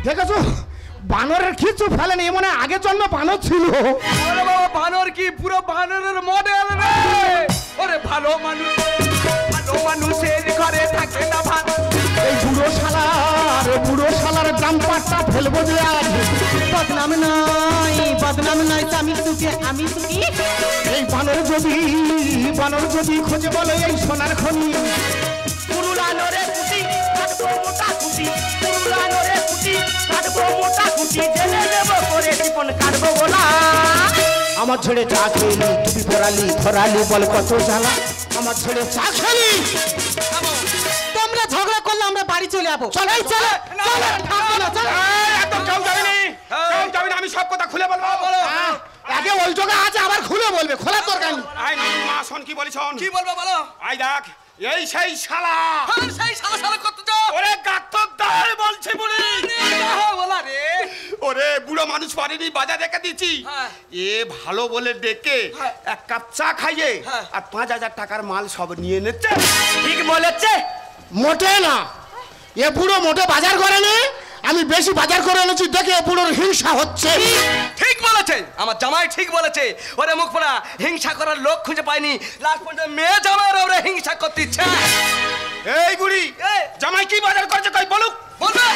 দেখেছো বানরের কিছু ফেলেনি, মনে আগের জন্ম বানর ছিল। ওরে বাবা বানর কি পুরো বানরের মডেল রে। ওরে ভালো মানুষের ঘরে থাকে না ভাত। এই বুড়ো শালার জাম্পারটা ফেলবো যে আজ। বদনাম নাই আমি সুখী। এই বানর যদি খোঁজে বলো এই সোনার খনি। পুরুলানোরে কুটি কাটবো মোটা কুটি, পুরুলানোরে কুটি কাটবো মোটা কুটি, জেনে দেব করে জীবন কাটবো গোলা। আমার ছেড়ে চা খেলি টুপি ধরালি বল কত জ্বালা। আমার ছেড়ে চা খেলি। তোমরা ঝগড়া করলে আমরা বাড়ি চলে যাবো। চলো আমি সব কথা খুলে বলবো। আগে ওই জায়গা আছে আবার খুলে বলবে, খোলার দরকার নেই। আই মা শোন কি বলিস, কি বলবো বলো। আই দেখ এই সেই শালা, সেই শালা করতে তো ওরে গাত্তদার বলছে বলি বলা রে। ওরে বুড়ো মানুষ পারেনি, বাজার রেখে দিয়েছি। এ ভালো বলে ডেকে এক কাপ চা খাইয়ে আর 5,000 টাকার মাল সব নিয়ে নিচ্ছে। ঠিক বলেছে। মোটে না, এ বুড়ো মোটে বাজার করেনি, আমি বেশি বাজার করে এনেছি দেখে বুড়োর হিংসা হচ্ছে। ঠিক বলেছে আমার জামাই, ঠিক বলেছে। ওরে মুখ পোড়া হিংসা করার লোক খুঁজে পাইনি, লাস্ট পর্যন্ত মেয়ে জামাইয়ের ওরে হিংসা করতে ইচ্ছে। এই বুড়ি জামাই কি বাজার করছে কই বলুক, বলবে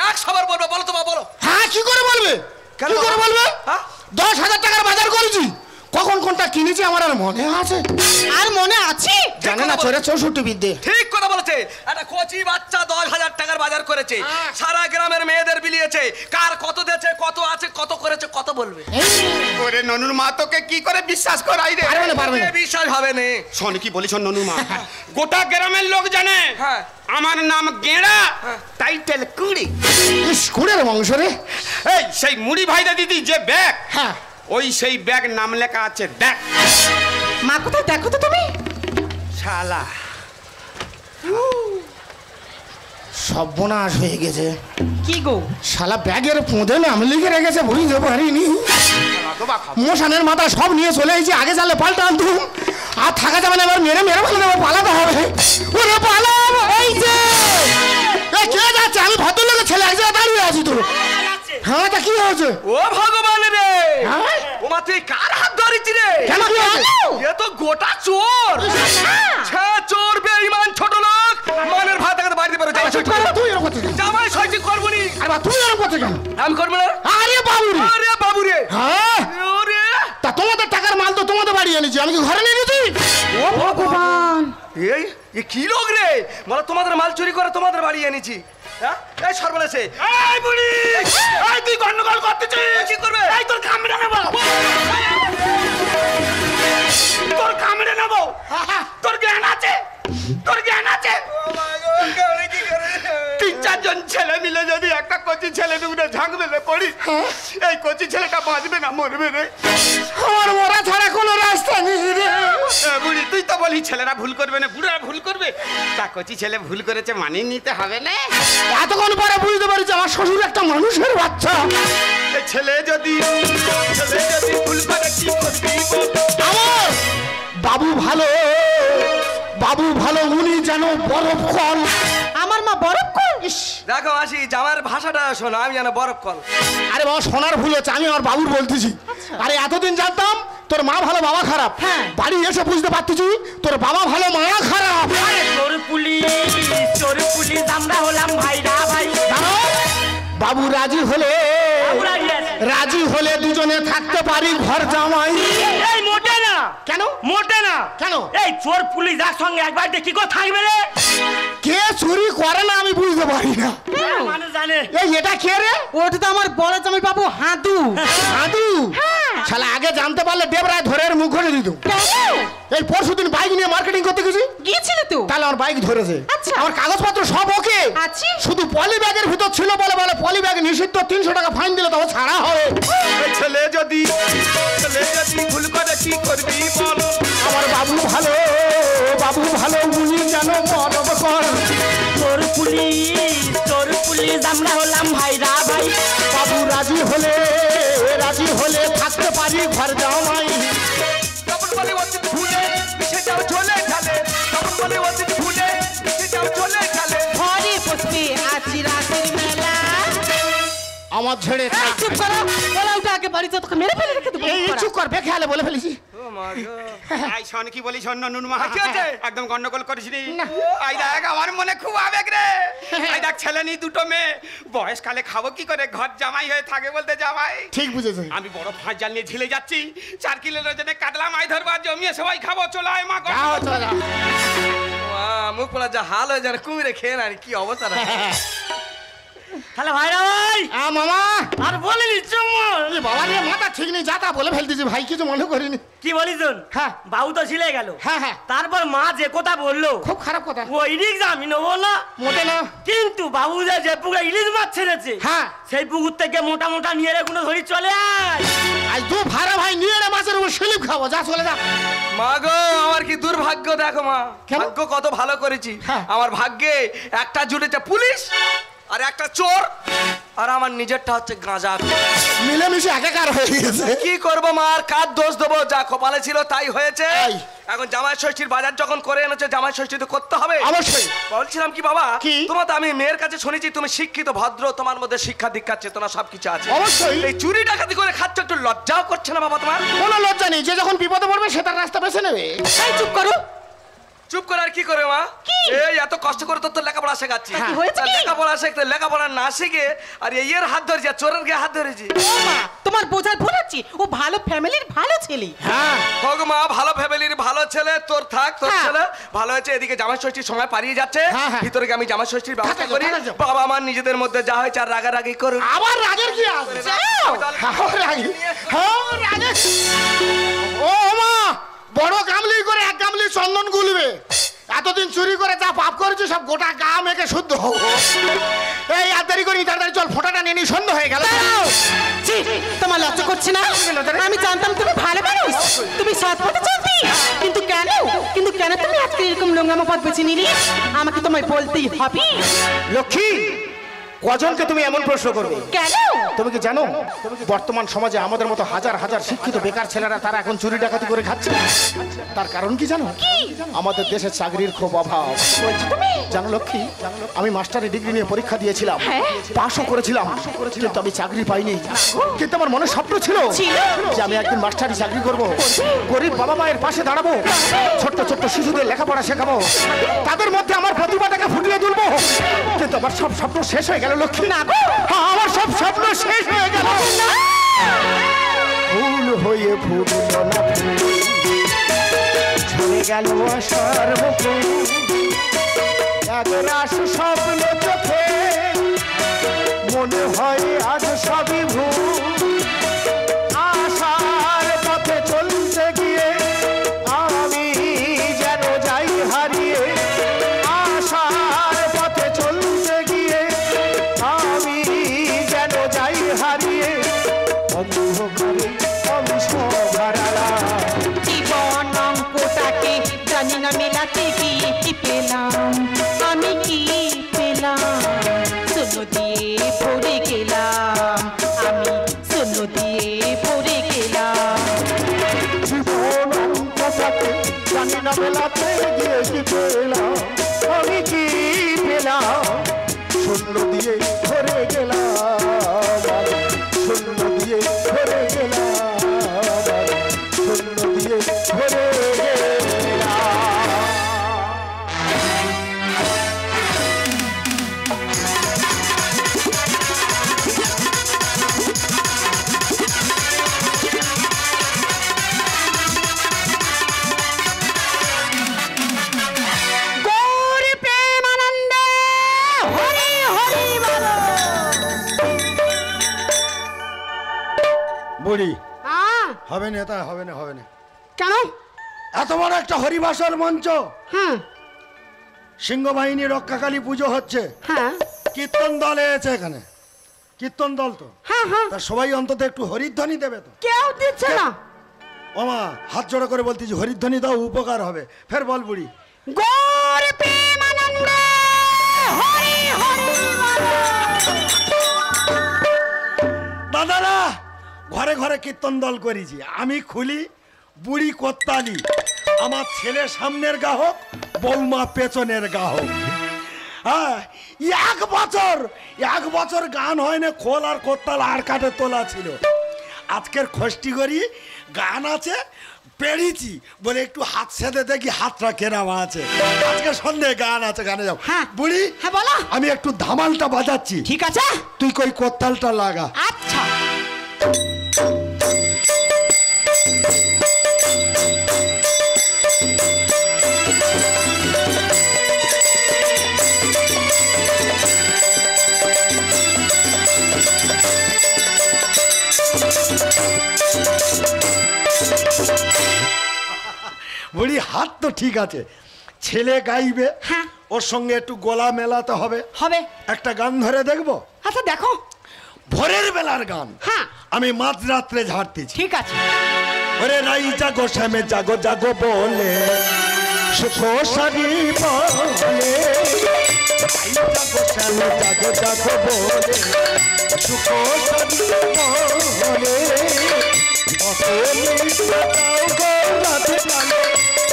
100 বার বলবে। বলো তোমা বলো। হ্যাঁ কি করে বলবে, কি করে বলবে? 10,000 টাকার বাজার করেছি, কখন কোনটা কিনেছি আমার আর মনে আছে? আর মনে আছে? জানে না চোরে 64 বিদ্যে। ঠিক কথা বলেছে। একটা কচি বাচ্চা 10,000 টাকার বাজার করেছে, সারা গ্রামের মেয়েদের বিলিয়েছে। কার কত দিয়েছে, কত আছে, কত করেছে, কত বলবে। ওরে ননুর মা তোকে কি করে বিশ্বাস করাই রে? পারবে না। বিশ্বাস হবে না। শোন কি বলিস ননুর মা, গোটা গ্রামের লোক জানে আমার নাম গেঁড়া, টাইটেল কুড়ি। ইস কুড়ের বংশ রে। এই সেই মুড়ি ভাইদা দিদি যে ব্যাগ, হ্যাঁ ওই সেই ব্যাগ নাম লেখা আছে দেখ। মা কোথায় দেখো তো তুমি। শালা সর্বনাশ হয়ে গেছে। কি গো? শালা ব্যাগের পোঁদে নাম লিখে রেখেছে, বুঝতে পারিনি। মশানের মাথা সব নিয়ে চলে এসেছি, আগে চালে পাল্টা আনতুম। আর থাকা যাবে না, এবার মেরে ফেলে দেবো, পালাতে হবে। ওরে পালাবো। এই যে কে যাচ্ছে? আমি ভদ্রলোকের ছেলে, এক জায়গায় দাঁড়িয়ে আছি তো। হ্যাঁ তা কি হয়েছে? ও ভগবান রে, হ্যাঁ ও মা তুই কার হাত ধরেছি রে? কেন কি হয়েছে? এ তো গোটা চোর। চোর বেঈমান ছোট লোক, মানের ভাত আগে বাড়িতে পারে। তুই এরকম করছিস? জামাই সহ্য করবো নি। আরে তুই এরকম করছিস কেন? আমি করবো না। আরে বাবু রে, আরে বাবু রে। হ্যাঁ ওরে তা তোমাদের টাকার মাল তো তোমাদের বাড়ি এনেছি, আমি কি ঘরে নিয়ে গেছি? ও ভগবান, এই এ কি লোক রে? বলো তোমাদের মাল চুরি করে তোমাদের বাড়ি এনেছি। হ্যাঁ এই সর্বনাশে। এই বুড়ি, এই তুই গন্ডগোল করতেছিস। কি করবে? এই তোর কামড়ে নেব, তোর কামড়ে নেব। তোর জ্ঞান আছে, তোর জ্ঞান আছে। 3-4 জন ছেলে মিলে যদি একটা কচি ছেলে ঢুকে ঝাঁক মেলে পড়ি, এই কচি ছেলেটা বাঁচবে না মরবে রে? আমার মরা ছাড়া কোনো রাস্তা নেই রে। বুড়ি তুই তো বলি ছেলেরা ভুল করবে না, বুড়া ভুল করবে। তা কচি ছেলে ভুল করেছে মানিয়ে নিতে হবে না। এতক্ষণ পরে বুঝতে পারছি আমার শ্বশুর একটা মানুষের বাচ্চা। এই ছেলে যদি ভুল করে কি করবি? আমার বাবু ভালো, উনি যেন বরফ কল। আমার মা বরফ কল। দেখো আসি জামার ভাষাটা শোনো, আমি যেন বরফ কল। আরে বাবা শোনার ভুল হচ্ছে, আমি আমার বাবুর বলতেছি। আরে এতদিন জানতাম তোর মা ভালো বাবা খারাপ, বাড়ি এসে বুঝতে পারতেছি তোর বাবা ভালো মা খারাপ। চোর পুলিশ আমরা হলাম ভাইরা ভাই। বাবু রাজি হলে দুজনে থাকতে পারি ঘর জামাই। এই মোটে না। কেন মোটে না? কেন? এই চোর পুলিশ একসঙ্গে একবার কি করে থাকবে রে? কে চুরি করে না আমি বুঝতে পারি না। মানুষ জানে। এই এটা কে রে? ওটা তো আমার বড় জামাই বাবু হাঁদু। হাঁদু? শালা আগে জানতে পারলে দেবরায় ধরে মুখ ঘুরে দিত। এই পরশুদিন বাইক নিয়ে মার্কেটিং করতে গিয়েছিলে তো, তাহলে আমার বাইক ধরেছে। আমার কাগজপত্র সব ওকে আছে, শুধু পলি ব্যাগের ভিতর ছিল বলে পলি ব্যাগ নিষিদ্ধ, 300 টাকা ফাইন দিলে তবে ছাড়া হবে। ছেলে যদি ভুল করে কি করবি বল? আমার বাবু ভালো উনি যেন বরফ কল। চোর পুলিশ আমরা হলাম ভাইরা ভাই। বাবু রাজি হলে থাকতে পারি ঘর জামাই। তখন বলে অতীত ভুলে মিশে যাও চলে গেলে, তখন বলে অতীত ভুলে মিশে যাও চলে গেলে। ঘরে বসবে আছি রাতের মেলা। আমার ঝেড়ে এই চুপ করো, বলা ওটা আগে বাড়িতে তোকে মেরে ফেলে রেখে দেবো। এই চুপ কর, বেখেয়ালে বলে ফেলেছি। আই শোন কি বলি শোন নুনমা, একদম গন্ডগোল করিস নি। আই দেখ আমার মনে খুব আবেগ রে। আই দেখ ছেলে নি দুটো মেয়ে, বয়সকালে খাবো কি করে, ঘর জামাই হয়ে থাকে বলতে জামাই। ঠিক বুঝেছো। আমি বড় ফাঁস জাল নিয়ে ঝিলে যাচ্ছি, 4 কিলোর ওজনে কাতলা মাছ ধরবার জমিয়ে সবাই খাবো, চলে আয় মা। যাও চলে যাও। মুখ পড়া যা হাল হয়ে যায়, কুমিরে খেয়ে না কি অবস্থা। তাহলে ভাইরা ভাই মামা আর বলিনি চুম্মর বাবা রে, মাথা ঠিক নেই, যা তা বলে ফেলতেছি ভাই, কিছু মনে করিনি। কি বলিস শোন, হ্যাঁ বাবু তো ছিলে গেল, হ্যাঁ হ্যাঁ, তারপর মা যে কথা বললো খুব খারাপ কথা। ওই রিক্স আমি নেবো না, মোটে না। কিন্তু বাবু যে পুকুরে ইলিশ মাছ ছেড়েছে, হ্যাঁ সেই পুকুর থেকে মোটা মোটা নিয়ে রে কোনো ধরি চলে আয়। আজ দু ভাড়া ভাই নিয়ে রে মাছের উপর স্লিপ খাবো, যা চলে যা। মা গো আমার কি দুর্ভাগ্য দেখো মা, কেন? ভাগ্য কত ভালো করেছি। হ্যাঁ। আমার ভাগ্যে একটা জুটেছে পুলিশ আর একটা চোর, আর আমার নিজেরটা হচ্ছে গাঁজা। মিলেমিশে একাকার হয়ে গেছে। কি করবো মা, আর কার দোষ দেবো, যা কপালে ছিল তাই হয়েছে। এই। এখন জামাই ষষ্ঠীর বাজার যখন করে এনেছে, জামাই ষষ্ঠী তো করতে হবে। অবশ্যই। বলছিলাম কি বাবা, কি? তোমার তো আমি মেয়ের কাছে শুনেছি তুমি শিক্ষিত ভদ্র, তোমার মধ্যে শিক্ষা দীক্ষা চেতনা সবকিছু আছে। অবশ্যই। এই চুরি ডাকাতি করে খাচ্ছ, একটু লজ্জাও করছে না বাবা তোমার? কোনো লজ্জা নেই, যে যখন বিপদে পড়বে সে তার রাস্তা বেছে নেবে। এই চুপ করো। চুপ করে আর কি করে মা, এই এত কষ্ট করে তোর তো লেখাপড়া শেখাচ্ছি, কি হয়েছে কি? লেখাপড়া শিখতে লেখাপড়া না শিখে আর এর হাত ধরেছি, আর চোরের গায়ে হাত ধরেছি। ও মা, তোমার বোঝার ভুল হচ্ছে, ও ভালো ফ্যামিলির ভালো ছেলে। হ্যাঁ হোক মা, ভালো ফ্যামিলির ভালো ছেলে, তোর থাক, তোর হ্যাঁ। ছেলে ভালো হয়েছে। এদিকে জামাই ষষ্ঠীর সময় পারিয়ে যাচ্ছে, হ্যাঁ, হ্যাঁ। ভিতরে গিয়ে আমি জামাই ষষ্ঠীর ব্যবস্থা থাকা করি। যাও, থাকা যাও। বাবা আমার নিজেদের মধ্যে যা হয়েছে আর রাগারাগি করুন। আবার রাগের কি আছে? আমি তাহলে- হ্যাঁ, রাগে। হ্যাঁ, রাগে। ও মা, বড় গামলি করে এক গামলি চন্দন গুলবে। এতদিন চুরি করে যা পাপ করেছি সব গোটা গা মেখে শুদ্ধ হবো। এই আর দেরি করি, তাড়াতাড়ি চল, ফোঁটাটা নিয়ে নি, সন্ধ্যা হয়ে গেল। ছি, তোমার লজ্জা করছে না? আমি জানতাম তুমি ভালো মানুষ, তুমি সৎ পথে চলতি, কিন্তু কেন তুমি আজকে এরকম নোংরামো পথ বেছে নিলি? আমাকে তোমায় বলতেই হবে। লক্ষ্মী, কজনকে তুমি এমন প্রশ্ন করবে? কেন? তুমি কি জানো বর্তমান সমাজে আমাদের মতো হাজার হাজার শিক্ষিত বেকার ছেলেরা তারা এখন চুরি ডাকাতি করে খাচ্ছে? তার কারণ কি জানো? আমাদের দেশে চাকরির খুব অভাব। জানো লক্ষ্মী, আমি মাস্টারি ডিগ্রি নিয়ে পরীক্ষা দিয়েছিলাম, পাশও করেছিলাম, কিন্তু আমি চাকরি পাইনি। কিন্তু আমার মনে স্বপ্ন ছিল যে আমি একদিন মাস্টারি চাকরি করব, গরিব বাবা মায়ের পাশে দাঁড়াবো, ছোট্ট ছোট্ট শিশুদের লেখাপড়া শেখাবো, তাদের মধ্যে আমার প্রতিভাটাকে ফুটিয়ে তুলবো। কিন্তু আমার সব স্বপ্ন শেষ হয়ে গেল লক্ষ্মী। না গো, আমার সব স্বপ্ন শেষ হয়ে গেল। ফুল হয়ে ফুটল না ফুল, ঝরে গেল আশার মুকুল, একরাশ স্বপ্ন চোখে মনে হয় আজ সবই ভুল। আশার পথে চলতে গিয়ে আমি যেন যাই হারিয়ে, আশার পথে চলতে গিয়ে আমি যেন যাই হারিয়ে, অন্ধকারে আমি সব হারালাম। জীবন অঙ্কটাকে জানি না মেলাতে গিয়ে কি পেলাম, আমি কি পেলাম? শূন্য দিয়ে ভরে গেলাম, আমি শূন্য দিয়ে ভরে গেলাম। জীবন অঙ্কটাকে জানি না মেলাতে গিয়ে কি পেলাম, আমি কি পেলাম? শূন্য দিয়ে ভরে গেলাম, শূন্য দিয়ে ভরে গেলাম, শূন্য দিয়ে ভরে গেলাম। গৌরী প্রেমানন্দে হরি হরি বল। বুড়ি হ্যাঁ, হবে না, তা হবে না, হবে না। কেন? এত বড় একটা হরিবাসর মঞ্চ, হ্যাঁ সিংহবাহিনী রক্ষাকালী পুজো হচ্ছে, হ্যাঁ কীর্তন দল এসেছে এখানে, কীর্তন দল তো, হ্যাঁ হ্যাঁ, তা সবাই অন্তত একটু হরিধ্বনি দেবে তো। কেউ দিচ্ছে না। ওমা, হাত জোড়া করে বলতেছি হরিধ্বনি দাও, উপকার হবে। ফের বল বুড়ি। গৌরী প্রেমানন্দে হরি হরি বল। দাদারা, ঘরে ঘরে কীর্তন দল করেছি, আমি খুলি, বুড়ি কোত্তালি, আমার ছেলে সামনের গ্রাহক, বৌমা পেছনের গ্রাহক। হ্যাঁ, এক বছর গান হয় না, খোল আর কোত্তাল আর কাটে তোলা ছিল। আজকের খষ্টি করি গান আছে, পেড়িছি বলে একটু হাত সেদে দেখি হাতটা কেরাম আছে। আজকে সন্ধ্যে গান আছে, গানে যাও। হ্যাঁ। বুড়ি, হ্যাঁ বলো। আমি একটু ধামালটা বাজাচ্ছি, ঠিক আছে, তুই কই কোত্তালটা লাগা। আচ্ছা। বুড়ি হাত তো ঠিক আছে, ছেলে গাইবে, হ্যাঁ। ওর সঙ্গে একটু গলা মেলাতে হবে। হবে। একটা গান ধরে দেখবো। আচ্ছা দেখো। ভোরের বেলার গান। হ্যাঁ। আমি মাঝরাত্রে ঝাড়তেছি। ঠিক আছে। ওরে রাই জাগো শ্যামে জাগো জাগো বলে সুখ সারি বলে, রাই জাগো শ্যামে জাগো জাগো বলে সুখ সারি বলে, কত মিশাও গো রাতে কালে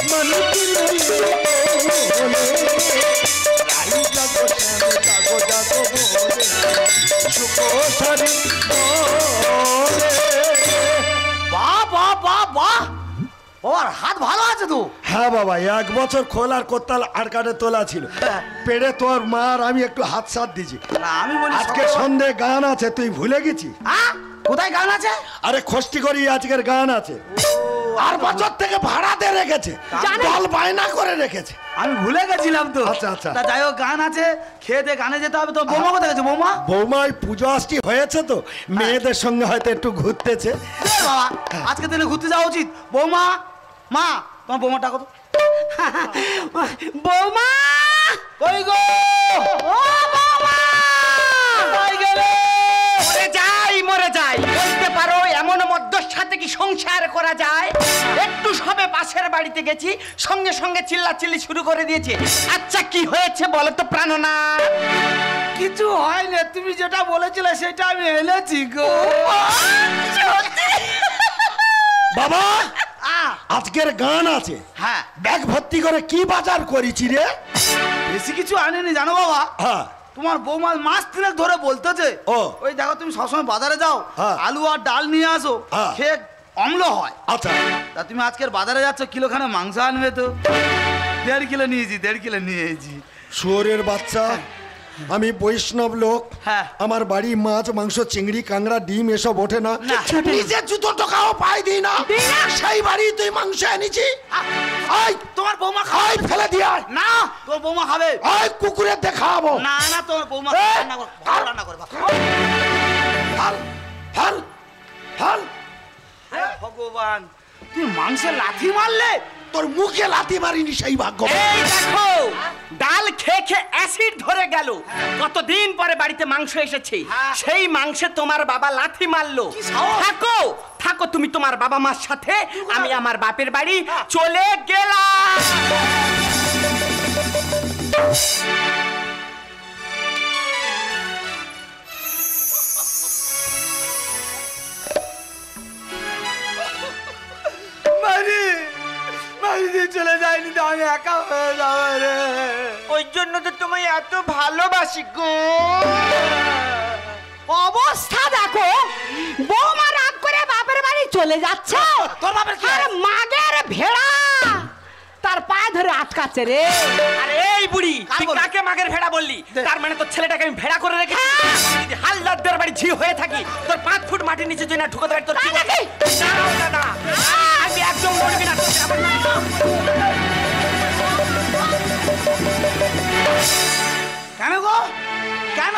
মন কি বলে, রাই জাগো শ্যামে জাগো জাগো বলে সুখ সারি বলে। বাহ বাহ বাহ বাহ, ওর হাত ভালো আছে তো। হ্যাঁ বাবা, এক বছর খোল আর কোত্তাল আর কাটে তোলা ছিল, পেড়ে তোর মার আমি একটু হাত সাথ দিছি। না আমি বলি আজকে সন্ধে গান আছে, তুই ভুলে গেছি? কোথায় গান আছে? আরে খষ্টি করি আজকের গান আছে, আর বছর থেকে ভাড়া দিয়ে রেখেছে, দল বায়না করে রেখেছে। আমি ভুলে গেছিলাম তো। আচ্ছা, আচ্ছা। তা যাই হোক, গান আছে, খেয়ে দিয়ে গানে যেতে হবে তো। বৌমা কোথায় গেছে? বৌমা বৌমা ওই পুজো আসটি হয়েছে তো, মেয়েদের সঙ্গে হয়তো একটু ঘুরতেছে। বাবা, আজকে দিনে ঘুরতে যাওয়া উচিত। বৌমা, মা, তোমার বৌমাটা কত? বৌমা কই গো? ও বৌমা, কই গেলে? মরে যাই বলতে পারো, এমন মদ্যর সাথে কি সংসার করা যায়? একটু সবে পাশের বাড়িতে গেছি, সঙ্গে সঙ্গে চিল্লাচিল্লি শুরু করে দিয়েছে। আচ্ছা কি হয়েছে বলো তো প্রাণনা? কিছু হয় না, তুমি যেটা বলেছিলে সেটা আমি এনেছি গো। বাবা আজকের গান আছে, হ্যাঁ। ব্যাগ ভর্তি করে কি বাজার করেছি রে? বেশি কিছু আনিনি জানো বাবা। হ্যাঁ। তোমার বৌমা মাস 3 ধরে বলতেছে, ও। ওই দেখো তুমি সবসময় বাজারে যাও, হ্যাঁ। আলু আর ডাল নিয়ে আসো, হ্যাঁ। খেয়ে অম্ল হয়। আচ্ছা। তা তুমি আজকের বাজারে যাচ্ছ, কিলোখানে মাংস আনবে তো। 1.5 কিলো নিয়েছি, 1.5 কিলো নিয়েছি। শুয়োরের বাচ্চা, আমি বৈষ্ণব লোক, হ্যাঁ। আমার বাড়ি মাছ মাংস চিংড়ি কাংড়া ডিম এসব ওঠে না, না। নিজের জুতো টাকাও পাই দিই না, সেই বাড়ি তুই মাংস এনেছি। আই তোমার বৌমা আই খাবে? ফেলে দিয়ে আয়। না, তোমার বৌমা খাবে। আই কুকুরের দেখাবো। না না, তোমার বৌমা রান্না করে, ভালো রান্না করে। ফল ফল ফল। ভগবান, তুমি মাংসে লাথি মারলে? তোর মুখে লাথি মারিনি সেই ভাগ্য। এই দেখো, ডাল খেয়ে খেয়ে অ্যাসিড ধরে গেল, কতদিন পরে বাড়িতে মাংস এসেছে, সেই মাংসে তোমার বাবা লাথি মারলো। থাকো থাকো তুমি তোমার বাবা মার সাথে, আমি আমার বাপের বাড়ি চলে গেলাম। চলে যায়নি তো আমি একা হয়ে যাবো রে। ওই জন্য তো তোমায় এত ভালোবাসি গো। অবস্থা দেখো, বৌমা রাগ করে বাপের বাড়ি চলে যাচ্ছে, তোর বাপের কি? আর মাগের ভেড়া তার পায়ে ধরে আটকাচ্ছে রে। আরে এই বুড়ি, কার তুই বললি? কাকে মাগের ভেড়া বললি? তার মানে তোর ছেলেটাকে আমি ভেড়া করে রেখেছি। যদি হালদারদের বাড়ি ঝি হয়ে থাকি, তোর 5 ফুট মাটির নিচে যদি না ঢুকতে পারি, তোর কি বলবো? না না না, আমি একদম নড়বি না। কেন গো? কেন?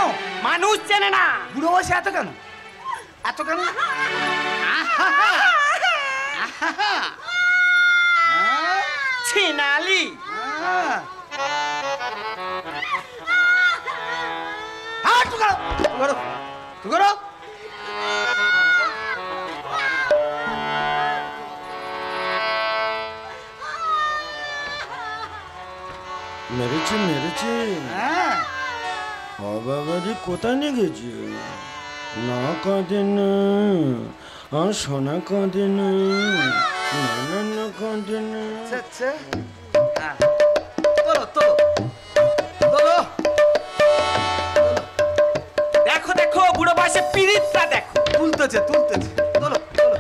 মানুষ চেনে না। বুড়ো বয়সে এত কেন? এত কেন? ছিনালি মেরেছি মেরেছি। বাবা রে, কোথায় নিয়ে গেছি? না কাঁদে না, আর সোনা কাঁদে না, না না কাঁদে না। তোলো তোলো তোলো। তুলতেছে তুলতেছে তোলো তোলো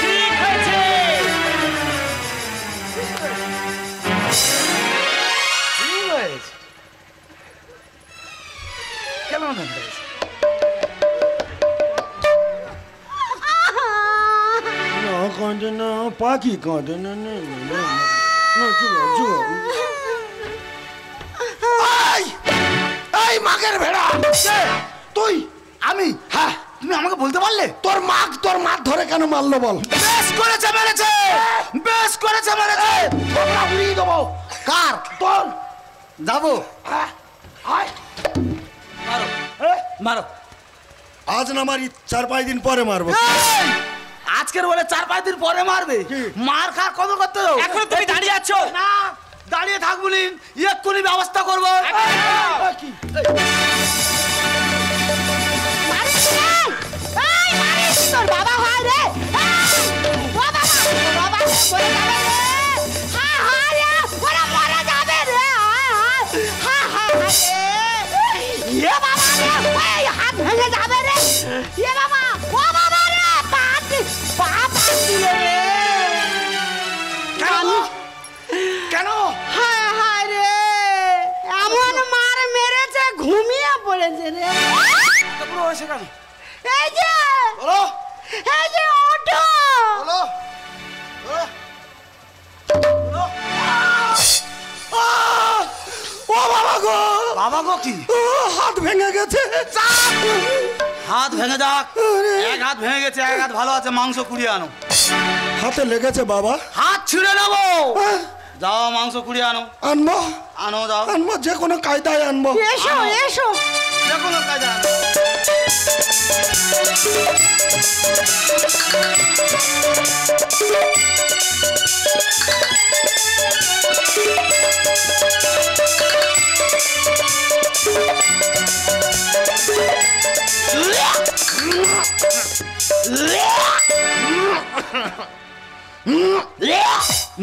ঠিক হয়েছে। ঠিক হয়েছে কেমন হয়েছে না কাঁদে না পাখি কাঁদে না এই মাগের ভেড়া তুই আমি হ্যাঁ তুমি আমাকে বলতে পারলে তোর মাগ ধরে কেন মারলো বল বেশ করেছে মেরেছে বেশ করেছে মেরেছে তোমরা উড়িয়ে দেবো কার তোর যাবো হ্যাঁ আয় মারো মারো আজ না মারি 4-5 দিন পরে মারবো আজকের বলে 4-5 দিন পরে মারবে মার খা কত করতে যাও এখন তুমি দাঁড়িয়ে আছো না দাঁড়িয়ে থাকবুলি এক্ষুনি ব্যবস্থা করবো কি তোর বাবা হয় রে ও বাবা বাবা মরে যাবে রে হ্যাঁ হ্যাঁ রে ওরা মরে যাবে রে হ্যাঁ হ্যাঁ রে এ বাবা রে ওই হাত ভেঙে যাবে রে এ বাবা ও বাবা রে পা দিলে রে কেন হায় হায় রে এমন মার মেরেছে ঘুমিয়ে পড়েছে রে পুরো হয়েছে কেন এই যে বলো এই যে ওঠো বলো ও বাবা গো বাবা গো কি ও, হাত ভেঙে গেছে হাত ভেঙে যাক এক হাত ভেঙে গেছে এক হাত ভালো আছে মাংস কুড়িয়ে আনো হাতে লেগেছে বাবা হাত ছিঁড়ে নেবো হ্যাঁ, যাও মাংস কুড়িয়ে আনো আনবো আনো যাও আনবো যে কোনো কায়দায় আনবো এসো এসো যে কোনো কাজে আনো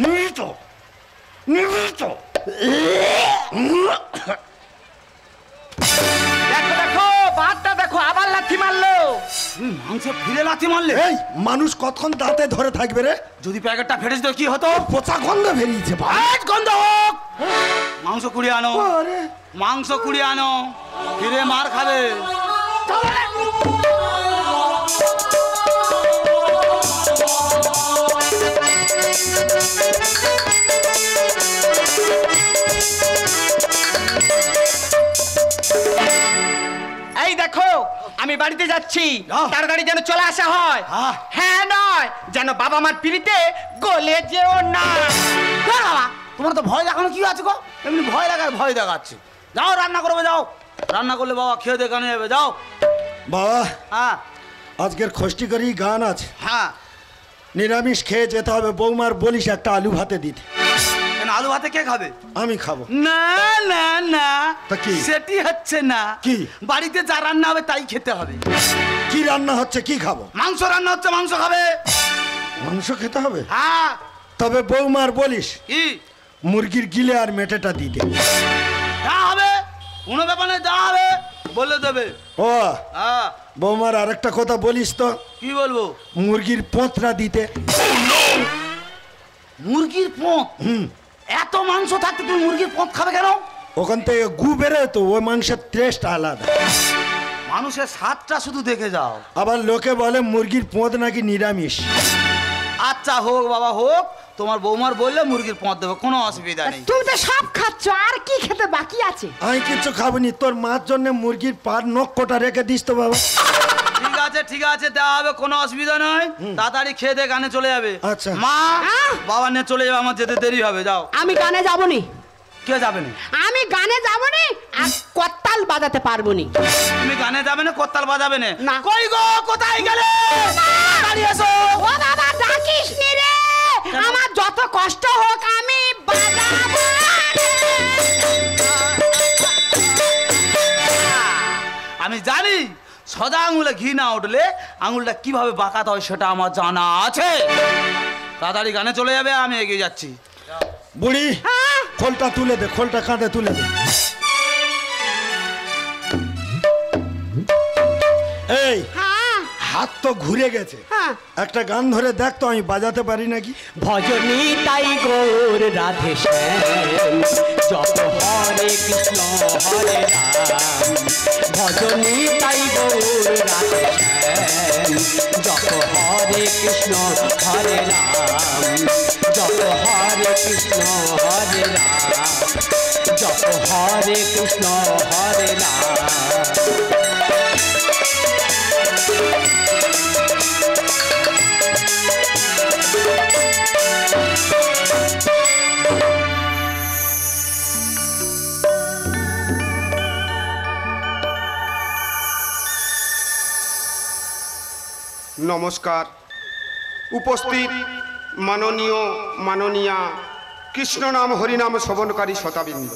নিবিত নিবিত দেখো দেখো বাদটা দেখো আবার লাথি মারলো মাংস ফিরে লাথি মারলে এই মানুষ কতক্ষণ দাঁতে ধরে থাকবে রে যদি প্যাকেটটা ফেটে যেত কি হতো পচা গন্ধ বেরিয়েছে বাবা। পেট গন্ধ হোক মাংস কুড়িয়ে আনো আরে, মাংস কুড়িয়ে আনো ফিরে মার খাবে এই দেখো আমি বাড়িতে যাচ্ছি যাও। তাড়াতাড়ি যেন চলে আসা হয় হ্যাঁ। হ্যাঁ নয় যেন বাবা মার পিড়িতে গলে যেও না বাবা তোমার তো ভয় দেখানো কি আছে গো এমনি ভয় লাগার ভয় দেখাচ্ছে যাও রান্না করবে যাও রান্না করলে বাবা খেয়ে দেখানো যাবে যাও বাবা হ্যাঁ আজকের খষ্টি করি গান আছে হ্যাঁ নিরামিষ খেয়ে যেতে হবে বৌমার বলিস একটা আলু ভাতে দিতে কেন আলু ভাতে কে খাবে আমি খাবো না না না তা কি? সেটি হচ্ছে না কি? বাড়িতে যা রান্না হবে তাই খেতে হবে কি রান্না হচ্ছে কি খাবো মাংস রান্না হচ্ছে মাংস খাবে মাংস খেতে হবে হ্যাঁ তবে বৌমার বলিস কি মুরগির গিলে আর মেটেটা দিতে যা হবে কোনো ব্যাপার নেই যা হবে বলে দেবে ও হ্যাঁ বৌমার আরেকটা কথা বলিস তো কি বলবো মুরগির পোঁতরা দিতে মুরগির পোঁত এত মাংস থাকতে তুমি মুরগির পোঁত খাবে কেন ওখান থেকে গু বেরোয় তো ওই মাংসের টেস্ট আলাদা মানুষের স্বাদটা শুধু দেখে যাও আবার লোকে বলে মুরগির পোঁত নাকি নিরামিষ আচ্ছা হোক বাবা হোক তোমার বৌমার বললে মুরগির পোঁত দেবে কোনো অসুবিধা নেই তুমি তো সব খাচ্ছ আর কি খেতে বাকি আছে আমি কিচ্ছু খাবনি তোর মার জন্য মুরগির পার নখ কোটা রেখে দিস তো বাবা ঠিক আছে দেওয়া হবে কোনো অসুবিধা নয় তাড়াতাড়ি খেয়ে দিয়ে গানে চলে যাবে আচ্ছা। মা বাবা নিয়ে চলে যাবে আমার যেতে দেরি হবে যাও আমি গানে যাবনি কে যাবে না আমি গানে যাবনি আর করতাল বাজাতে পারবো নি তুমি গানে যাবে না করতাল বাজাবে না না। কই গো কোথায় গেলে দাঁড়িয়ে এসো ও বাবা ডাকিস নি রে আমার যত কষ্ট হোক আমি বাজাবো আমি জানি সদা আঙুলে ঘি না উঠলে আঙুলটা কিভাবে বাঁকাতে হয় সেটা আমার জানা আছে তাড়াতাড়ি গানে চলে যাবে আমি এগিয়ে যাচ্ছি বুড়ি খোলটা তুলে দে খোলটা কাঁধে তুলে দে এই হ্যাঁ হাত তো ঘুরে গেছে, হ্যাঁ একটা গান ধরে দেখ তো, আমি বাজাতে পারি নাকি। ভজনী তাই গৌর রাধে শ্যাম জপ হরে কৃষ্ণ হরে রাম। ভজনী তাই গৌর রাধে শ্যাম জপ হরে কৃষ্ণ হরে রাম। জপ হরে কৃষ্ণ হরে রাম। জপ হরে কৃষ্ণ হরে রাম। নমস্কার। উপস্থিত মাননীয় মাননীয়া কৃষ্ণ নাম হরিনাম শ্রবণকারী শতাবৃন্দ,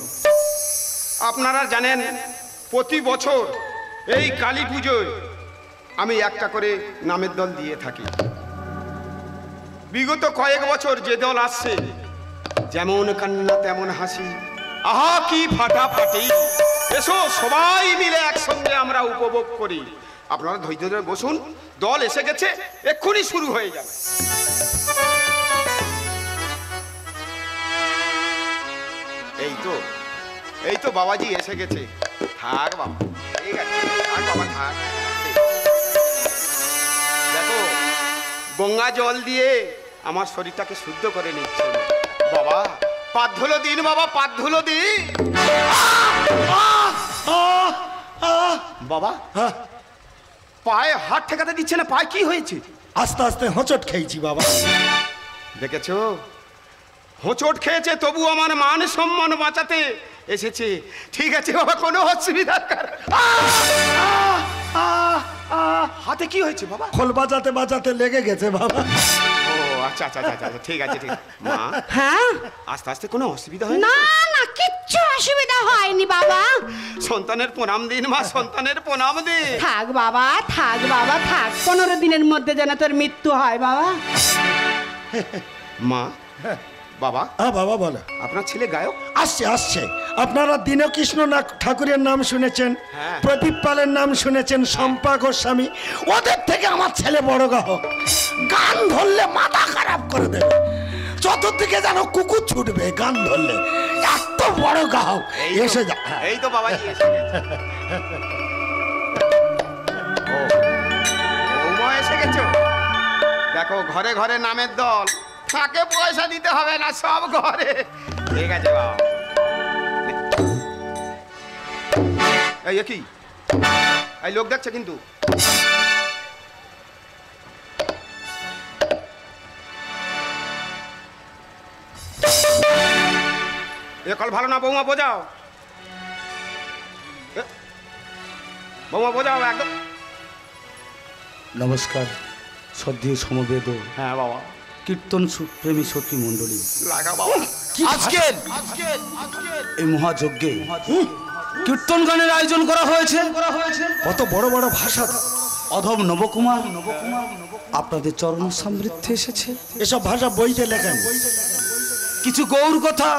আপনারা জানেন প্রতি বছর এই কালী পুজোয় আমি একটা করে নামের দল দিয়ে থাকি। বিগত কয়েক বছর যে দল আসছে, যেমন কান্না তেমন হাসি, আহা কি ফাটাফাটি। এসো সবাই মিলে একসঙ্গে আমরা উপভোগ করি। আপনারা ধৈর্য ধরে বসুন, দল এসে গেছে, এক্ষুনি শুরু হয়ে যাবে। এই তো বাবাজি এসে গেছে। থাক বাবা, ঠিক আছে, থাক বাবা, থাক। দেখো গঙ্গা জল দিয়ে আমার শরীরটাকে শুদ্ধ করে নিচ্ছে। বাবা পাত ধুলো দিন, বাবা পাত ধুলো দিন। বাবা পায়ে হাত ঠেকাতে দিচ্ছে না, পায়ে কি হয়েছে? আস্তে আস্তে হোঁচট খেয়েছি বাবা। দেখেছো, হোঁচট খেয়েছে তবু আমার মান সম্মান বাঁচাতে এসেছে। ঠিক আছে বাবা, কোনো অসুবিধা। হাতে কি হয়েছে বাবা? খোল বাজাতে বাজাতে লেগে গেছে বাবা। ও আচ্ছা আচ্ছা আচ্ছা, ঠিক আছে ঠিক আছে। মা হ্যাঁ আস্তে আস্তে কোনো অসুবিধা হয় না না, কিচ্ছু অসুবিধা হয়নি বাবা। সন্তানের প্রণাম দিন মা, সন্তানের প্রণাম দিন। থাক বাবা, থাক বাবা, থাক। 15 দিনের মধ্যে যেন তোর মৃত্যু হয় বাবা। মা বাবা। হ্যাঁ বাবা বলো। আপনার ছেলে গায়ক আসছে আসছে। আপনারা দীনকৃষ্ণ ঠাকুরের নাম শুনেছেন, হ্যাঁ। প্রদীপ পালের নাম শুনেছেন, শম্পা গোস্বামী। ওদের থেকে আমার ছেলে বড় গায়ক। গান ধরলে মাথা খারাপ করে দেবে, চতুর্দিকে যেন কুকুর ছুটবে গান ধরলে, এত বড় গায়ক। এসে যা। এই তো বাবাজি এসে গেছে। বৌমা এসে গেছো। দেখো ঘরে ঘরে নামের দল, ফাঁকে পয়সা দিতে হবে না, সব ঘরে। ঠিক আছে বাবা। এই কি এই লোক দেখছে কিন্তু। কল ভালো না, বৌমা বোঝাও, বৌমা বোঝাও একদম। নমস্কার শ্রদ্ধেয় সমবেত হ্যাঁ বাবা, কীর্তন প্রেমী সতী মণ্ডলী, লাগা বাবা। আজকের এই মহাযজ্ঞে কীর্তন গানের আয়োজন করা হয়েছে। কত বড় বড় ভাষা। অধম নবকুমার আপনাদের চরণ সমৃদ্ধে এসেছে। এসব ভাষা বইতে লেখেন। কিছু গৌর কথা,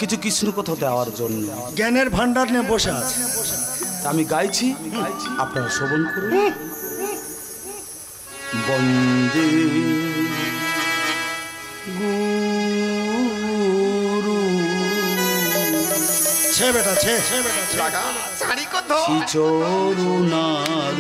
কিছু কৃষ্ণ কথা দেওয়ার জন্য জ্ঞানের ভান্ডার নিয়ে বসে আছে। আমি গাইছি, আপনারা শ্রবণ করুন। বন্দে গুরু ছে বেটা ছে। লাগা শাড়ি কত চরুণার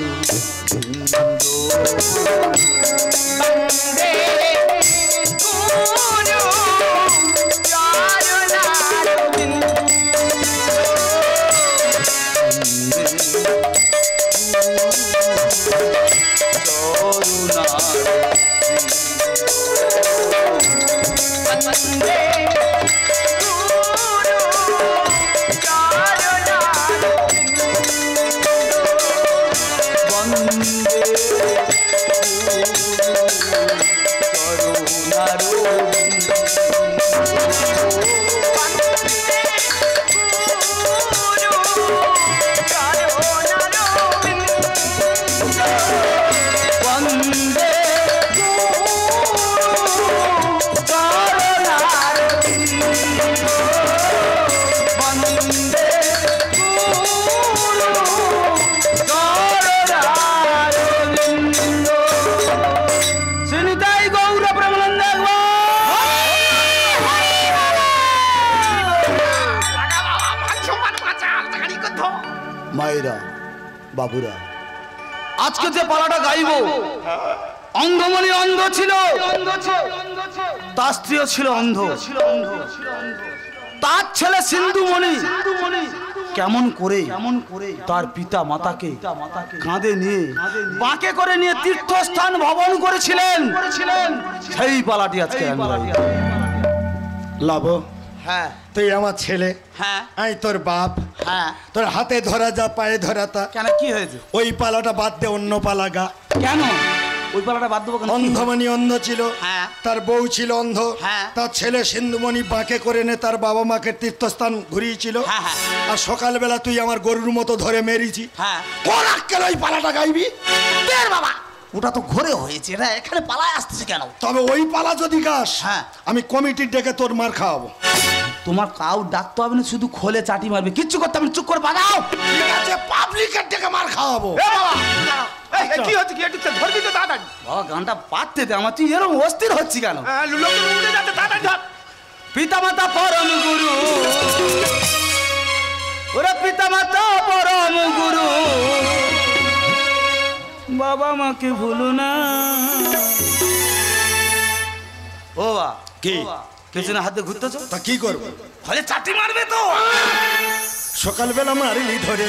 মায়েরা, বাবুরা, আজকে যে পালাটা গাইব, অন্ধমণি অন্ধ ছিল, তার স্ত্রীও ছিল অন্ধ, তার ছেলে সিন্ধুমণি কেমন করে তার পিতা মাতাকে কাঁধে নিয়ে বাঁকে করে নিয়ে তীর্থস্থান ভবন করেছিলেন, সেই পালাটি আজকে আমি গাইব। লাভ, হ্যাঁ তুই আমার ছেলে, হ্যাঁ আমি তোর বাপ, হ্যাঁ। তোর হাতে ধরা যা পায়ে ধরা তা। কেন, কি হয়েছে? ওই পালাটা বাদ দে, অন্য পালা গা। কেন ওই পালাটা বাদ দেবো কেন? অন্ধমণি অন্ধ ছিল, হ্যাঁ। তার বউ ছিল অন্ধ, হ্যাঁ। তার ছেলে সিন্ধুমণি বাঁকে করে নে তার বাবা মাকে তীর্থস্থান ঘুরিয়েছিল। হ্যাঁ, হ্যাঁ। আর সকালবেলা তুই আমার গরুর মতো ধরে মেরেছি। হ্যাঁ। কোন আক্কেল ওই পালাটা গাইবি? বের বাবা, ওটা তো ঘরে হয়েছে, এটা এখানে পালায় আসতেছে কেন? তবে ওই পালা যদি গাস, হ্যাঁ। আমি কমিটির ডেকে তোর মার খাওয়াবো। তোমার কাউ ডাকতে হবে না, শুধু খোলে চাটি মারবে, কিচ্ছু করতে হবে না, চুপ করে বাজাও। ঠিক আছে, পাবলিকের ডেকে মার খাওয়াবো। কি হচ্ছে, কি একটু ধরবি তো তাড়াতাড়ি। বাবা গানটা পাততে দে আমার, তুই এরকম অস্থির হচ্ছি কেন? লোক উঠে যাচ্ছে, তাড়াতাড়ি ধর। পিতামাতা পরম গুরু, ওরে পিতামাতা পরম গুরু, বাবা মাকে ভুলো না। ও বা কি? পেছনে হাতে ঘুরতেছ, তা কি করবো? ফলে চাটি মারবে তো। সকালবেলা মারিলি ধরে,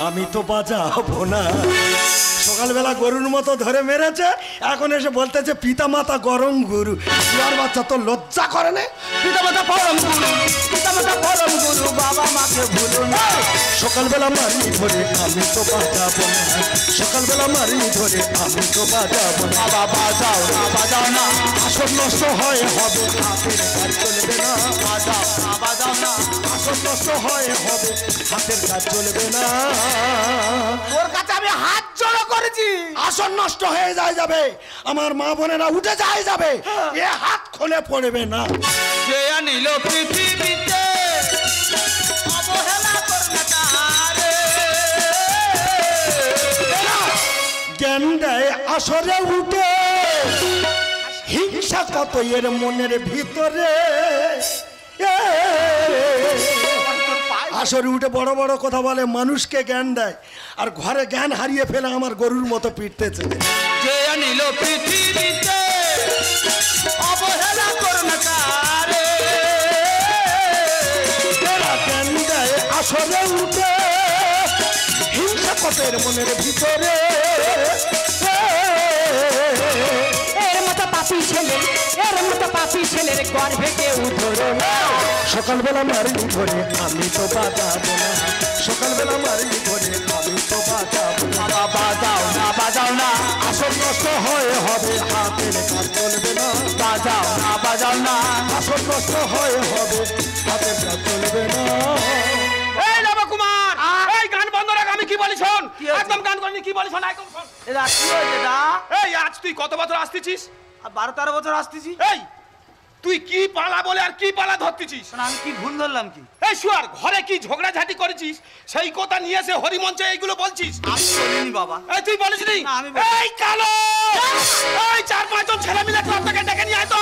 আমি তো বাজাবো না। সকালবেলা গরুর মতো ধরে মেরেছে, এখন এসে বলতেছে পিতা মাতা গরম গুরু। আর বাচ্চা তো লজ্জা করে না? পিতামাতা পরম গুরু, পিতামাতা পরম গুরু, বাবা মাকে ভুলো না। সকালবেলা মারিনি ধরে, আমি তো বাজাবো না। সকালবেলা মারিনি ধরে, আমি তো বাজাবো না। বাবা বাজাও না, বাজাও না, আসর নষ্ট হয় হবে, হাতের কাজ চলবে না। বাজাও না, বাজাও না। আসর নষ্ট হয় হবে, হাতের কাজ চলবে না। তোর কাছে আমি হাত জড়ো করেছি। আসর নষ্ট হয়ে যাবে, আমার মা বোনেরা উঠে যাবে, এ হাত খুলে পড়বে না। যে আনিল পৃথিবীতে অবহেলা করবে তারে, জ্ঞান দেয় আসরে উঠে, হিংসা কত এর মনের ভিতরে। আসরে উঠে বড় বড় কথা বলে, মানুষকে জ্ঞান দেয়, আর ঘরে জ্ঞান হারিয়ে ফেলে আমার গরুর মতো পিটতেছে। যে আনিল পৃথিবীতে অবহেলা করবে তারে, জ্ঞান দেয় আসরে উঠে, হিংসা কত এর মনের ভিতরে। এর মতো পাপি ছেলে, এর মতো পাপি ছেলের গর্ভে কেউ ধরো না। সকালবেলা মারিনি ধরে, আমি তো বাজাবো না। সকালবেলা মারিনি ধরে, আমি তো বাজাবো না। বাবা বাজাও না, বাজাও না, আসর নষ্ট হয়ে হবে, হাতের কাজ চলবে না। বাজাও না, বাজাও না। আসর নষ্ট হয়ে হবে, হাতের কাজ চলবে না। এই নবকুমার, এই গান বন্ধ রাখ। আমি কি বলি শোন, কি হয়েছে? একদম গান করনি, কি বলি শোন, একদম শোন। এরা কি হয়েছে দা? এই আজ তুই কত বছর আসতেছিস? 12-13 বছর আসতেছি। এই তুই কি পালা বলে আর কি পালা ধরতেছিস? আমি কি ভুল ধরলাম কি? এই শুয়ার, ঘরে কি ঝগড়াঝাটি করেছিস সেই কথা নিয়ে এসে হরিমঞ্চে এইগুলো বলছিস? আমি বলিনি বাবা। এই তুই বলিস নি? না, আমি বলিনি। এই কালো, এই 4-5 জন ছেলে মিলে ক্লাব থেকে ডেকে নিয়ে আয় তো।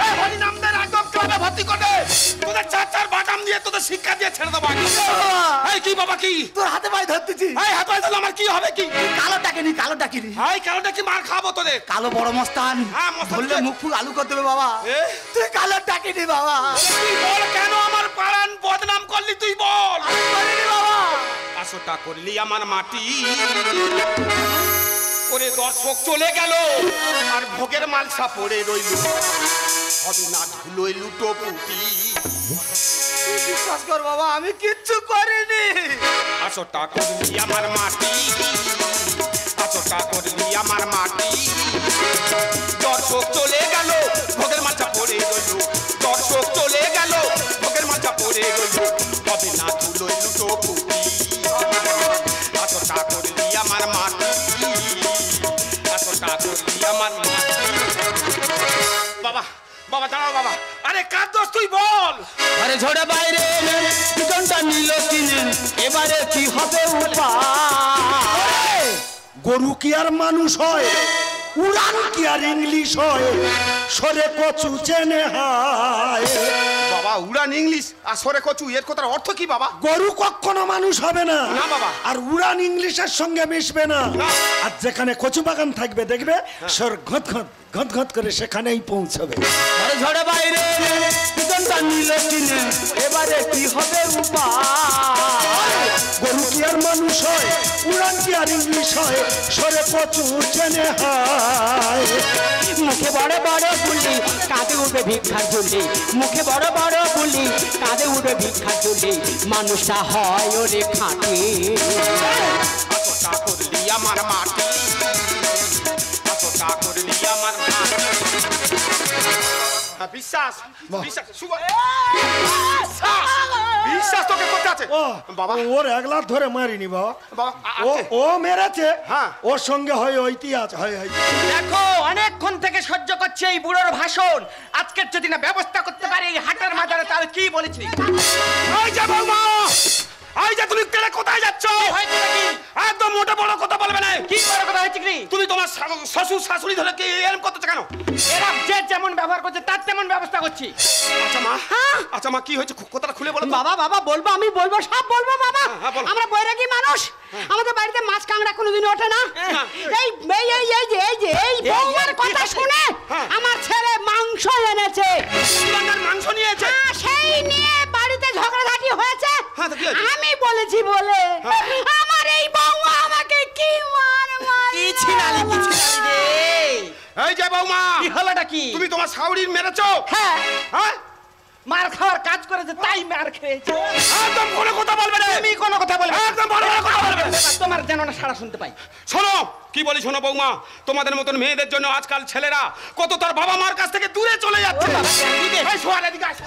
এই হরি নামদের একদম ক্লাবে ভর্তি করে তোদের 4 বাটাম দিয়ে তোদের শিক্ষা দিয়ে ছেড়ে দেবো। এই কি বাবা কি? তোর হাতে পায়ে ধরতেছি। এই হাত পায়ে দিলে আমার কি হবে কি? কালো ডাকিনি, কালো ডাকিনি। এই কালোটা কি মার খাবো তোদের? কালো বড় মস্তান। হ্যাঁ, মস্তান। বললে মুখ ফুক আলু করে দেবে বাবা। এ? তুই কালো ডাকিনি বাবা। তুই বল কেন আমার পাড়ান বদনাম করলি তুই বল। বলিনি বাবা। 500টা করলি আমার মাটি করে, দর্শক চলে গেল আর ভোগের মালসা পড়ে রইল, হবে না ধুলোয় লুটো পুটি। তুই বিশ্বাস কর বাবা, আমি কিচ্ছু করিনি। 500টা করলি আমার মাটি, 500টা করলি আমার মাটি, দর্শক চলে গেল ভোগের মালসা পড়ে রইল, দর্শক চলে গেল ভোগের মালসা পড়ে রইল, হবে না ধুলোয় লুটো পুটি। 500টা করলি আমার মাটি, 500টা করলি আমার মাটি। বাবা বাবা দাঁড়াও বাবা, আরে কার দোষ তুই বল। আরে ঝড়ে বাইরে দুজনটা নিল কিনে, এবারে কি হবে উপায়? গরু কি আর মানুষ হয়? উড়ান কি আর ইংলিশ হয়? সরে কচু চেনে হায়। বাবা বাবা উড়ান ইংলিশ আর সরে কচু এর কথার অর্থ কি বাবা? গরু কখনো মানুষ হবে না। না বাবা। আর উড়ান ইংলিশের সঙ্গে মিশবে না। আর যেখানে কচু বাগান থাকবে দেখবে সর ঘট ঘট ঘট ঘট করে সেখানেই পৌঁছবে। ঝড়ে ঝড়ে বাইরে পিছনটা নিল কিনে এবারে কি হবে উপায়? গরু কি আর মানুষ হয়? উড়ান কি আর ইংলিশ হয়? সরে কচু চেনে হায়। মুখে বড় বড় বুলি কাঁধে উঠে ভিক্ষার ঝুলি, মুখে বড় বড় বুলি কাঁধে উঠে ভিক্ষার ঝুলি, মানুষটা হয় ওরে খাঁটি। এতটা করলি আমার মাটি, এতটা করলি আমার মাটি। বিশ্বাস বিশ্বাস বিশ্বাস তোকে করতে আছে বাবা। ওর একলা ধরে মারিনি বাবা। বাবা ও মেরেছে। হ্যাঁ। ওর সঙ্গে হয় ঐতিহাস হয়। দেখো অনেকক্ষণ থেকে সহ্য করছে এই বুড়োর ভাষণ, আজকের যদি না ব্যবস্থা করতে পারে এই হাটের মাজারে তাহলে কি বলেছি? এই যে বৌমা, এই যে তুমি কেন কোথায় যাচ্ছ? একদম মোটা বড় কথা বলবে না। কি বড় কথা হয়েছে কি? তুমি তোমার শ্বশুর শাশুড়ি ধরে কি এরকম করতেছ কেন? এরা যে যেমন ব্যবহার করছে তার তেমন ব্যবস্থা করছি। আচ্ছা মা কি হয়েছে কথাটা খুলে বলো। বাবা বাবা বলবো, আমি বলবো, সব বলবো বাবা। হ্যাঁ, বলো। আমরা বৈরাগী মানুষ, আমাদের বাড়িতে মাছ কাঁকড়া কোনোদিন ওঠে না। এই বৌমার কথা শুনে আমার ছেলে মাংস এনেছে। মাংস নিয়েছে? সেই নিয়ে বাড়িতে ঝগড়াঝাটি হয়েছে। হ্যাঁ, তো কি হয়েছে? আমি বলেছি বলে আমার এই বৌমা আমাকে কি মার কি ছিনালি কি ছিনালি রে? এই যে বৌমা, কি হলোটা কি? তুমি তোমার শাশুড়ির মেরেছো? হ্যাঁ, হ্যাঁ মার খাওয়ার কাজ করেছে তাই মার খেয়েছে। একদম কোনো কথা বলবে না। তুমি কোনো কথা বলবে না। একদম বড় বড় কথা বলবে। তোমার যেন না সারা শুনতে পাই। শোনো কি বলি শোনো বৌমা, তোমাদের মতন মেয়েদের জন্য আজকাল ছেলেরা কত তার বাবা মার কাছ থেকে দূরে চলে যাচ্ছে। ও বাবা, এই শোয়ার এদিকে আয়।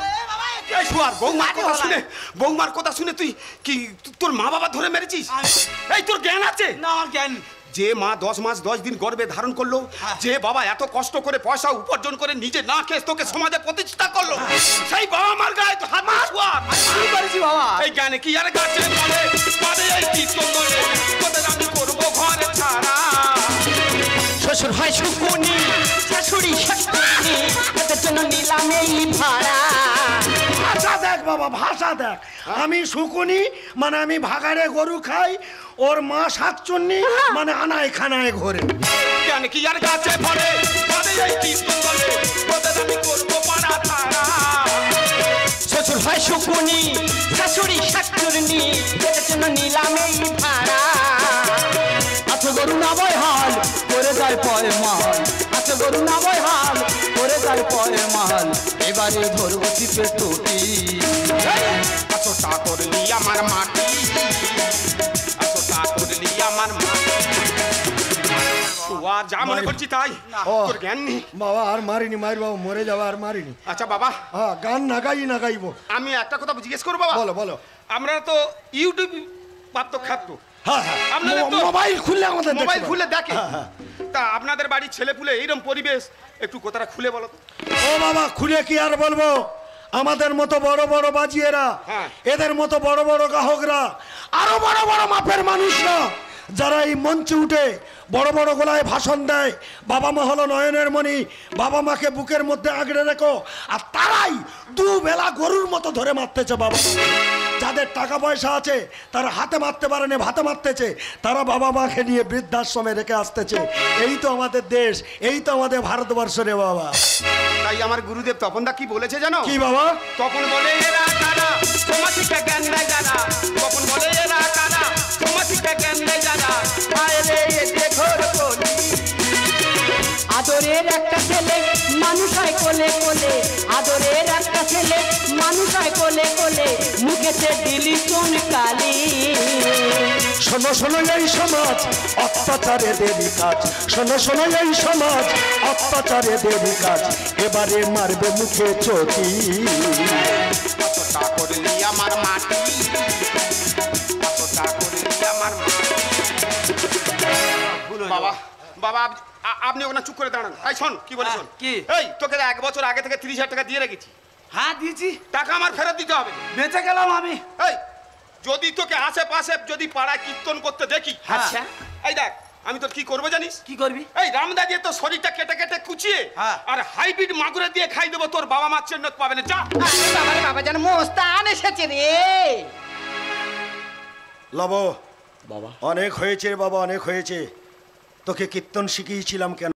এই শোয়ার বৌমার কথা শুনে, বৌমার কথা শুনে তুই কি তোর মা বাবা ধরে মেরেছিস? এই তোর জ্ঞান আছে? না জ্ঞান। যে মা 10 মাস 10 দিন গর্ভে ধারণ করলো, যে বাবা এত কষ্ট করে পয়সা উপার্জন করে নিজে না খেয়ে তোকে সমাজে প্রতিষ্ঠা করলো, সেই বাবা মার গায়ে তো হাত মার। কি করেছি বাবা? এই জ্ঞানে কি আর গাছে বলে পারে এই কি সুন্দরে তোদের আমি করবো ঘরে ছাড়া। শ্বশুর হয় শুকুনি, শাশুড়ি শাশুড়ি, এদের জন্য নিলাম এই ভাড়া। ভাষা দেখ বাবা, ভাষা দেখ। আমি শুকুনি মানে আমি ভাগাড়ে গরু খাই, ওর মা শাকচুন্নি মানে আনায় খানায় ঘোরে। জ্ঞানে কি আর গাছে ভরে পারে এই কি সুন্দরে তোদের আমি করবো পাড়া ছাড়া। শ্বশুর হয় শুকুনি, শাশুড়ি শাশুড়ি, এদের জন্য নিলাম এই ভাড়া। আচ্ছা গরু না বয় হাল করে যায় পয় মাল, আচ্ছা গরু না বয় হাল করে যায় পয় মাল, এবারে ধরবো চিপে টুটি। এতটা করলি আমার মাটি, এতটা করলি আমার মাটি। আর যা মনে করছি তাই, তোর জ্ঞান নেই বাবা। আর মারিনি, মার বাবা, মরে যাওয়া আর মারিনি। আচ্ছা বাবা, হ্যাঁ গান না গাইবো। আমি একটা কথা জিজ্ঞেস করবো বাবা। বলো বলো। আমরা তো ইউটিউব প্রাপ্ত খাদ্য, হ্যাঁ আপনাদের তো মোবাইল খুললে আমাদের মোবাইল দেখতে খুলে পাবে। দেখে। তা আপনাদের বাড়ির ছেলে পুলে এইরকম পরিবেশ, একটু কথাটা খুলে বলো তো। ও বাবা খুলে কি আর বলবো? আমাদের মতো বড় বড় বাজিয়েরা, হ্যাঁ। এদের মতো বড় বড় গ্রাহকরা, আরো বড় বড় মাপের মানুষরা যারা এই মঞ্চে উঠে বড় বড় গলায় ভাষণ দেয়, বাবা মা হলো নয়নের মণি, বাবা মাকে বুকের মধ্যে আগড়ে রেখো, আর তারাই দুবেলা গরুর মতো ধরে মারতেছে বাবা। যাদের টাকা পয়সা আছে তারা হাতে মারতে পারে না, ভাতে মারতেছে, তারা বাবা মাকে নিয়ে বৃদ্ধাশ্রমে রেখে আসতেছে। এই তো আমাদের দেশ, এই তো আমাদের ভারতবর্ষ রে বাবা। তাই আমার গুরুদেব তপনদা কি বলেছে জানো? কি বাবা? তখন বলে এরা কারা তোমাকে জ্ঞান দেয় যারা, তখন বলে এরা কারা তোমাকে জ্ঞান দেয় যারা। হায় রে দেখো বলি, আদরের একটা ছেলে মানুষ হয় কোলে কোলে, আদরের একটা ছেলে মানুষ হয় কোলে কোলে, মুখেতে দিলি চুনকালি। শোনো শোনো এই সমাজ অত্যাচারে দেরি কাজ, শোনো শোনো এই সমাজ অত্যাচারে দেরি কাজ, এবারে মারবে মুখে চটি। এতটা করলি আমার মাটি, এতটা করলি আমার মাটি। বাবা বাবা আপনি ওখানে চুপ করে দাঁড়ান। এই শোন কি বলি শোন। কি? এই তোকে 1 বছর আগে থেকে 30,000 টাকা দিয়ে রেখেছি, হ্যাঁ দিয়েছি, টাকা আমার ফেরত দিতে হবে। বেঁচে গেলাম আমি। এই যদি তোকে আশেপাশে যদি পাড়ায় কীর্তন করতে দেখি, আচ্ছা। এই দেখ আমি তোর কি করবো জানিস? কি করবি? এই রামদা দিয়ে তোর শরীরটা কেটে কেটে কুচিয়ে হ্যাঁ। আর হাইব্রিড মাগুরে দিয়ে খাই দেবো, তোর বাবা মার চেন্নত পাবে না। যা। বাবা রে বাবা, যেন মোস্তান এসেছে রে। লব বাবা, অনেক হয়েছে রে বাবা, অনেক হয়েছে। তোকে কীর্তন শিখিয়েছিলাম কেন?